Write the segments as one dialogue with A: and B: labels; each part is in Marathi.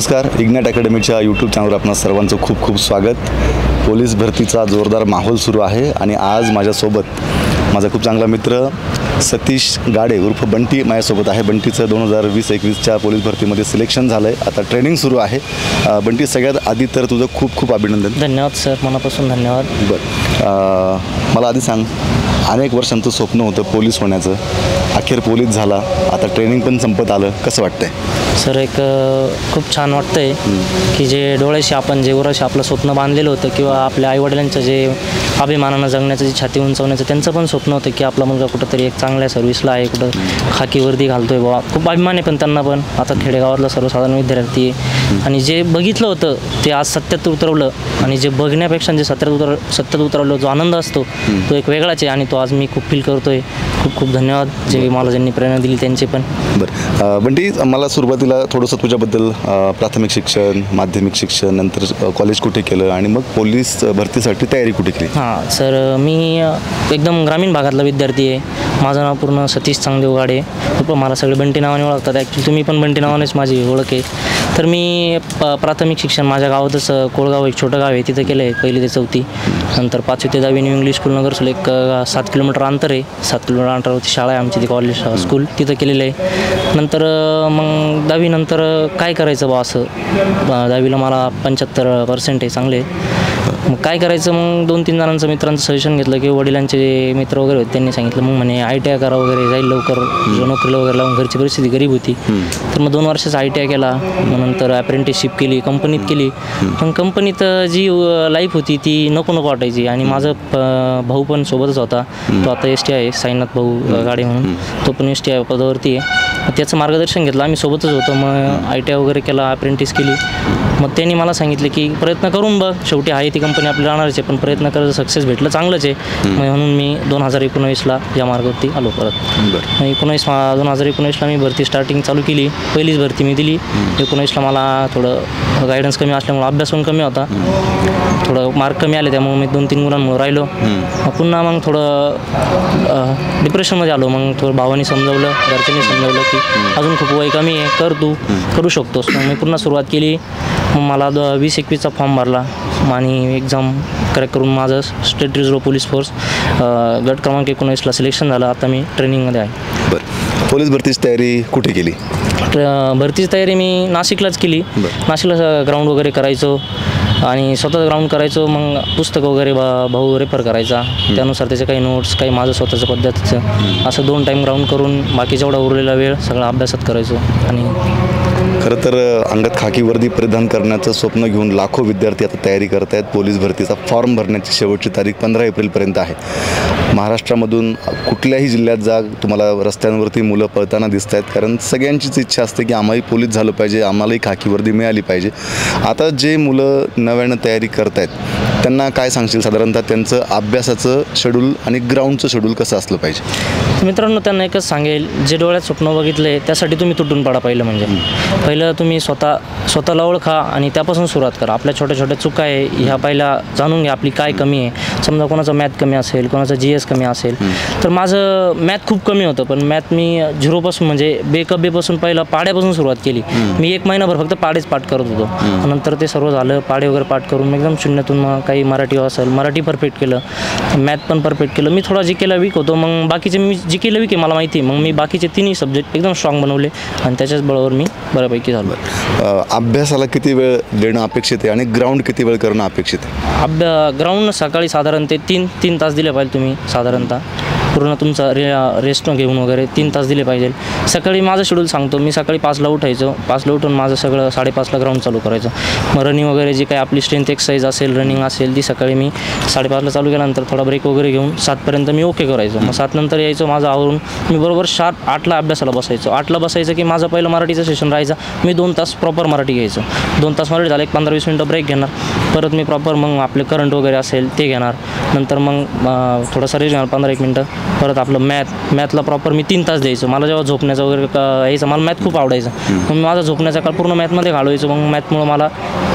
A: नमस्कार, इग्नाइट अकॅडमीच्या यूट्यूब चॅनलवर आपणा सर्वांचं खूप खूप स्वागत। पोलीस भरतीचा जोरदार माहोल सुरू आहे आणि आज माझ्यासोबत माझा खूप चांगला मित्र सतीश गाडे उर्फ बंटी माझ्यासोबत आहे। बंटीचं 2020-21च्या पोलीस भरतीमध्ये सिलेक्शन झालं आहे, आता ट्रेनिंग सुरू आहे। बंटी, सगळ्यात आधी तर तुझं खूप खूप अभिनंदन।
B: धन्यवाद सर, मनापासून धन्यवाद।
A: बरं, मला आधी सांग, अनेक वर्षांचं स्वप्न होतं पोलीस होण्याचं, अखेर पोलीस झाला, आता ट्रेनिंग पण संपत आलं, कसं वाटतंय?
B: सर, एक खूप छान वाटतंय की जे डोळ्याशी आपण जे वर्ष आपलं स्वप्न बांधलेलं होतं किंवा आपल्या आईवडिलांचं जे अभिमानानं जगण्याचं, जे छाती उंचवण्याचं त्यांचं पण स्वप्न होतं की आपला मुलगा कुठंतरी एक चांगल्या सर्व्हिसला आहे, कुठं खाकी वर्दी घालतोय बाबा, खूप अभिमान आहे। पण त्यांना पण आता खेडेगावातला सर्वसाधारण विद्यार्थी आहे आणि जे बघितलं होतं ते आज सत्यात उतरवलं आणि जे बघण्यापेक्षा जे सत्यात उतरवलं जो आनंद असतो तो एक वेगळाच आहे आणि तो आज मी खूप फील करतोय। खूप खूप धन्यवाद जे मला ज्यांनी प्रेरणा दिली त्यांचे पण।
A: बरं बंटी, मला सुरुवातीला थोडंसं तुझ्याबद्दल प्राथमिक शिक्षण, माध्यमिक शिक्षण, नंतर कॉलेज कुठे केलं आणि मग पोलीस भरतीसाठी तयारी कुठे केली?
B: हां सर, मी एकदम ग्रामीण भागातला विद्यार्थी आहे। माझं नाव पूर्ण सतीश चांगदेव गाडे, पण मला सगळे बंटी नावाने ओळखतात। ॲक्च्युली तुम्ही पण बंटी नावानेच माझी ओळख आहे। तर मी प्राथमिक शिक्षण माझ्या गावातच कोळगाव एक छोटं गाव आहे तिथं केलं आहे, 1ली ते 4थी। नंतर 5वी ते 10वी न्यू इंग्लिश स्कूल नगरसूल एक 7 किलोमीटर अंतर आहे, 7 किलोमीटर अंतरावरती शाळा आहे आमची, ती कॉलेज स्कूल तिथं केलेलं आहे। नंतर मग 10वी नंतर काय करायचं बा असं, 10वीला मला 75% आहे, चांगले। मग काय करायचं, मग 2-3 जणांचं मित्रांचं सजेशन घेतलं की वडिलांचे जे मित्र वगैरे होते त्यांनी सांगितलं, मग म्हणे ITI करा वगैरे, जाईल लवकर नोकरीला वगैरे लावून, घरची परिस्थिती गरीब होती। तर मग 2 वर्षाचा ITI केला, मग नंतर अप्रेंटिसशिप केली, कंपनीत केली। पण कंपनीत जी लाईफ होती ती नको वाटायची आणि माझं भाऊ पण सोबतच होता, तो आता ST आहे, साईनाथ भाऊ गाडे म्हणून, तो पण ST आहे पदावरती आहे। त्याचं मार्गदर्शन घेतलं, आम्ही सोबतच होतो। मग ITI वगैरे केला, अप्रेंटिस केली। मग त्यांनी मला सांगितलं की प्रयत्न करून बघ, शेवटी आहे ती कंपनी आपली राहणारच आहे, पण प्रयत्न करायचं, सक्सेस भेटलं चांगलंच आहे। म्हणून मी 2019ला या मार्गावरती आलो परत। 2019ला मी भरती स्टार्टिंग चालू केली, पहिलीच भरती मी दिली। 19ला मला थोडं गायडन्स कमी असल्यामुळे अभ्यास पण कमी होता, थोडं मार्क कमी आले, त्यामुळे मी 2-3 गुणांमुळे राहिलो। पुन्हा मग थोडं डिप्रेशनमध्ये आलो। मग थोडं भावानी समजावलं, घरच्यांनी समजावलं की अजून खूप वय कमी आहे, कर, तू करू शकतोस। मग मी पुन्हा सुरुवात केली। मग मला 20-21चा फॉर्म भरला आणि एक्झाम क्रॅक करून माझं स्टेट रिझर्व्ह पोलीस फोर्स गट क्रमांक 19ला सिलेक्शन झालं। आता मी ट्रेनिंगमध्ये आहे।
A: बरं, पोलीस भरतीची तयारी कुठे केली?
B: भरतीची तयारी मी नाशिकलाच केली। नाशिकला ग्राउंड वगैरे करायचो आणि स्वतःच ग्राउंड करायचो। मग पुस्तक वगैरे भाऊ रेफर करायचा, त्यानुसार त्याचे काही नोट्स, काही माझं स्वतःचं पद्धतीचं, असं 2 टाईम ग्राउंड करून बाकी जेवढा उरलेला वेळ सगळा अभ्यासात करायचो। आणि
A: खरं तर अंगात खाकी वर्दी परिधान करण्याचं स्वप्न घेऊन लाखो विद्यार्थी आता तयारी करत आहेत। पोलीस भरतीचा फॉर्म भरण्याची शेवटची तारीख 15 एप्रिलपर्यंत आहे। महाराष्ट्रामधून कुठल्याही जिल्ह्यात जा, तुम्हाला रस्त्यांवरती मुलं पळताना दिसत आहेत, कारण सगळ्यांचीच इच्छा असते की आम्हाही पोलीस झालं पाहिजे, आम्हालाही खाकी वर्दी मिळाली पाहिजे। आता जे मुलं नव्यानं तयारी करत आहेत त्यांना काय सांगशील, साधारणतः त्यांचं अभ्यासाचं शेड्यूल आणि ग्राउंडचं शेड्यूल कसं असलं पाहिजे?
B: मित्रांनो, त्यांना एकच सांगेल, जे डोळ्यात स्वप्न बघितले त्यासाठी तुम्ही तुटून पडा। पहिलं तुम्ही स्वतःला ओळखा आणि त्यापासून सुरुवात करा। आपल्या छोट्या छोट्या चुका आहे ह्या पहिला जाणून घ्या, आपली काय कमी आहे। समजा कोणाचं मॅथ कमी असेल, कोणाचं GS कमी असेल, तर माझं मॅथ खूप कमी होतं, पण मॅथ मी 0पासून म्हणजे बेकबेपासून पहिला पाड्यापासून सुरुवात केली। मी 1 महिनाभर फक्त पाडेच पाठ करत होतो, नंतर ते सर्व झालं, पाडे वगैरे पाठ करून एकदम शून्यातून मग काही मराठी असेल, मराठी परफेक्ट केलं, मॅथ पण परफेक्ट केलं। मी थोडा जीकेला वीक होतो, मग बाकीचे मी जीकेला वीक आहे मला माहिती आहे, मग मी बाकीचे 3ही सब्जेक्ट एकदम स्ट्रॉंग बनवले आणि त्याच्याच बळावर मी बऱ्यापैकी झालो।
A: अभ्यासाला किती वेळ देणं अपेक्षित आहे आणि ग्राउंड किती वेळ करणं अपेक्षित आहे?
B: ग्राउंड सकाळी साधारण ते 3 तास दिले पाहिजे तुम्ही, साधारणतः पूर्ण तुमचा रेस्ट घेऊन वगैरे 3 तास दिले पाहिजे। सकाळी माझं शेड्यूल सांगतो, मी सकाळी 5ला उठायचो, 5ला उठून माझं सगळं 5:30ला ग्राउंड चालू करायचं। मग रनिंग वगैरे जी काही आपली स्ट्रेंथ एक्सरसाइज असेल, रनिंग असेल, ती सकाळी मी 5:30ला चालू केल्यानंतर थोडा ब्रेक वगैरे घेऊन 7पर्यंत मी ओके करायचो। मग 7 नंतर यायचो, माझं आवरून मी बरोबर शार्प 8ला अभ्यासाला बसायचो। 8ला बसायचं की माझं पहिलं मराठीचं सेशन राहायचं, मी 2 तास प्रॉपर मराठी घ्यायचो। 2 तास मराठी झालं, एक 15-20 मिनटं ब्रेक घेणार, परत मी प्रॉपर मग आपले करंट वगैरे असेल ते घेणार, नंतर मग थोडासा रेस्ट घेणार 15-1 मिनटं, परत आपलं मॅथला प्रॉपर मी 3 तास द्यायचो. मला जेव्हा झोपण्याचं वगैरे यायचं, मला मॅथ खूप आवडायचं, मग मी माझा झोपण्याचा काळ पूर्ण मॅथमध्ये घालवायचो. मग मॅथमुळं मला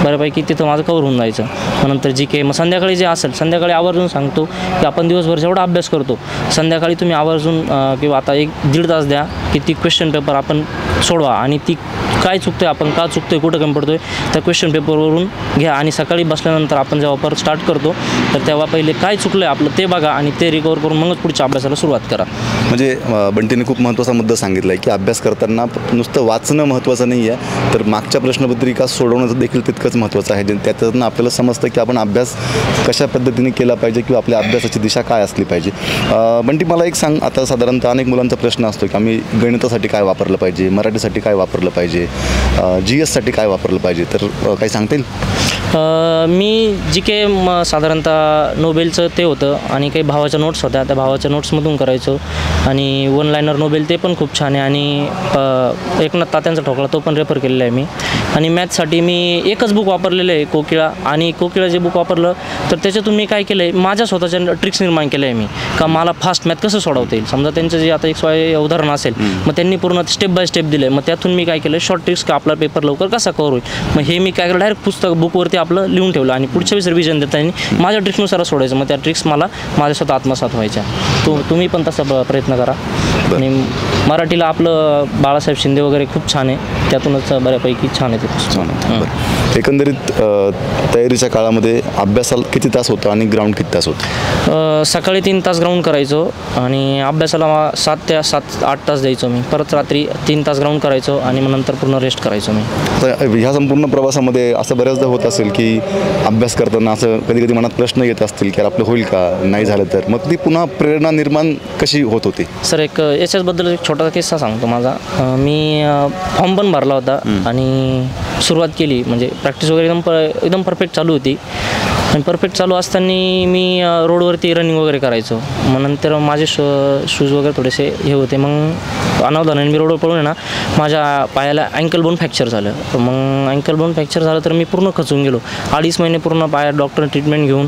B: बऱ्यापैकी तिथं माझं कवर होऊन जायचं. मग नंतर GK, मग संध्याकाळी जे असेल संध्याकाळी आवर्जून सांगतो की आपण दिवसभर जेवढा अभ्यास करतो संध्याकाळी तुम्ही आवर्जून किंवा आता 1-1.5 तास द्या की ती क्वेश्चन पेपर आपण सोडवा आणि ती काय चुकतो आहे, आपण का चुकतो आहे, कुठं कमी पडतो आहे, त्या क्वेश्चन पेपरवरून घ्या. आणि सकाळी बसल्यानंतर आपण जेव्हा परत स्टार्ट करतो तर तेव्हा पहिले काय चुकलं आहे आपलं ते बघा आणि ते रिकवर करून मगच पुढच्या अभ्यासाला सुरुवात करा.
A: म्हणजे बंटीने खूप महत्त्वाचा मुद्दा सांगितला आहे की अभ्यास करताना नुसतं वाचणं महत्त्वाचं नाही आहे, तर मागच्या प्रश्नपत्रिका सोडवणं देखील तितकंच महत्त्वाचं आहे. त्याच्यातून आपल्याला समजतं की आपण अभ्यास कशा पद्धतीने केला पाहिजे किंवा आपल्या अभ्यासाची दिशा काय असली पाहिजे. बंटी, मला एक सांग, आता साधारणतः अनेक मुलांचा प्रश्न असतो की आम्ही गणितासाठी काय वापरलं पाहिजे, मराठीसाठी काय वापरलं पाहिजे, GS साठी काय वापरलं पाहिजे, तर काही सांगता येईल?
B: मी GK साधारणतः नोबेलचं ते होतं आणि काही भावाच्या नोट्स होत्या, त्या भावाच्या नोट्समधून करायचो. आणि 1 लायनर नोबेल ते पण खूप छान आहे. आणि एकनाथ तात्यांचा ठोकळा तो पण रेफर केलेला आहे मी. आणि मॅथ्ससाठी मी एकच बुक वापरलेलं आहे, कोकिळा. आणि कोकिळा जे बुक वापरलं तर त्याच्यातून मी काय केलं आहे, माझ्या स्वतःच्या ट्रिक्स निर्माण केले आहे मी, का मला फास्ट मॅथ कसं सोडवता येईल. समजा त्यांचं जे आता एक उदाहरण असेल, मग त्यांनी पूर्ण स्टेप बाय स्टेप दिलं आहे, मग त्यातून मी काय केलं, शॉर्ट ट्रिक्स का आपला पेपर लवकर कसा कव्हर होईल. मग हे मी काय केलं, डायरेक्ट पुस्तक बुकवरती आपलं लिहून ठेवलं आणि पुढच्या वेळेस रिव्हिजन देताना माझ्या ट्रिक्सनुसार सोडायचं. मग त्या ट्रिक्स मला माझ्या स्वतः आत्मसात व्हायच्या. तुम्ही पण तसा प्रयत्न करा. आणि मराठीला आपलं बाळासाहेब शिंदे वगैरे खूप छान आहे, त्यातूनच बऱ्यापैकी छान आहे ते पुस्तक.
A: एकंदरीत तयारीच्या काळामध्ये अभ्यासाला किती तास होतं आणि ग्राउंड किती तास होतं?
B: सकाळी 3 तास ग्राउंड करायचो आणि अभ्यासाला 7 ते 8 तास द्यायचो मी. परत रात्री 3 तास ग्राउंड करायचो आणि मग नंतर पूर्ण रेस्ट करायचो मी.
A: ह्या संपूर्ण प्रवासामध्ये असं बऱ्याचदा होत असेल की अभ्यास करताना असं कधी कधी मनात प्रश्न येत असतील की आपलं होईल का, नाही झालं तर, मग ती पुन्हा प्रेरणा निर्माण कशी होत होती?
B: सर, याच्याबद्दल एक छोटा किस्सा सांगतो माझा. मी फॉर्म पण भरला होता आणि सुरुवात केली, म्हणजे प्रॅक्टिस वगैरे एकदम परफेक्ट चालू होती. आणि परफेक्ट चालू असताना मी रोडवरती रनिंग वगैरे करायचो. मग नंतर माझे शूज वगैरे थोडेसे हे होते, मग अनावधानाने मी रोडवर पळून ना माझ्या पायाला अँकल बोन फ्रॅक्चर झालं. मग अँकल बोन फ्रॅक्चर झालं तर मी पूर्ण खचून गेलो. 2.5 महिने पूर्ण पायात डॉक्टरने ट्रीटमेंट घेऊन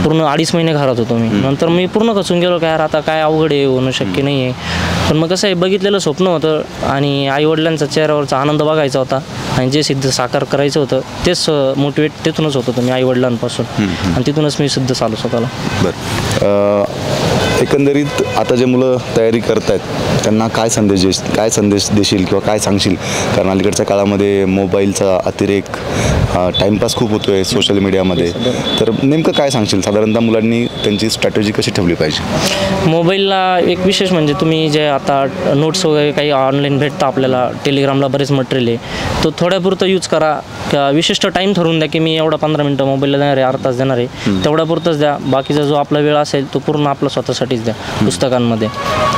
B: पूर्ण 2.5 महिने घरात होतो मी. नंतर मी पूर्ण खचून गेलो, काय आता काय अवघड आहे, होणं शक्य नाही आहे. पण मग कसं आहे, बघितलेलं स्वप्न होतं आणि आईवडिलांचा चेहऱ्यावरचा आनंद बघायचा होता आणि जे सिद्ध साकार करायचं होतं तेच मोटिवेट तिथूनच होत होतं मी आईवडिलांपासून. आणि तिथूनच मी सिद्ध झालो स्वतःला.
A: बरं, एकंदरीत आता जे मुलं तयारी करत आहेत त्यांना काय संदेश देशील किंवा काय सांगशील? कारण अलीकडच्या काळामध्ये मोबाईलचा अतिरेक, टाईमपास खूप होतो आहे सोशल मीडियामध्ये, तर नेमकं काय सांगशील? साधारणतः मुलांनी त्यांची स्ट्रॅटेजी कशी ठेवली पाहिजे?
B: मोबाईलला एक विशेष म्हणजे तुम्ही जे आता नोट्स वगैरे काही ऑनलाईन भेटतं आपल्याला, टेलिग्रामला बरेच मटेरियल आहे, तो थोड्यापुरतं यूज करा. विशिष्ट टाईम ठरवून द्या की मी एवढा 15 मिनटं मोबाईलला देणार आहे, अर्धा तास देणार आहे, तेवढ्यापुरतंच द्या. बाकीचा जो आपला वेळ असेल तो पूर्ण आपला स्वतःसाठीच द्या पुस्तकांमध्ये,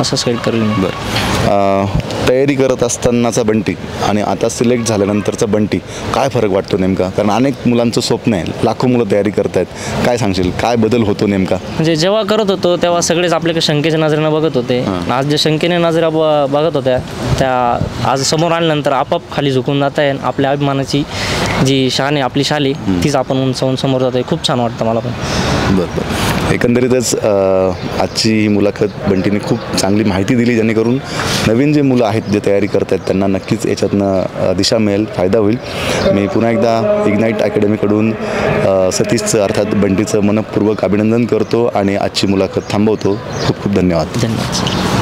B: असं साईड करेल मी.
A: बरं, तयारी करत असतानाचा बंटी आणि आता सिलेक्ट झाल्यानंतरचा बंटी, काय फरक वाटतो नेमका? कारण अनेक मुलांचं स्वप्न आहे, लाखो मुलं तयारी करत आहेत, काय सांगशील, काय बदल होतो नेमका?
B: म्हणजे जेव्हा करत होतो तेव्हा सगळेच आपल्याकडे शंकेच्या नजरेनं बघत होते. आज जे शंकेने नजरा बघत होत्या त्या आज समोर आल्यानंतर आपाप खाली झुकून जात आहे. आपल्या अभिमानाची जी शान आहे, आपली शाली, तीच आपण उंचावून समोर जातो आहे. खूप छान वाटतं मला पण.
A: बरं, एकंदरीतच आजची ही मुलाखत बंटीने खूप चांगली माहिती दिली, जेणेकरून नवीन जे मुलं आहेत जे तयारी करत आहेत त्यांना नक्कीच याच्यातनं दिशा मिळेल, फायदा होईल. मी पुन्हा एकदा इग्नाईट अकॅडमीकडून सतीशचं अर्थात बंटीचं मनपूर्वक अभिनंदन करतो आणि आजची मुलाखत थांबवतो. खूप खूप धन्यवाद.
B: धन्यवाद सर.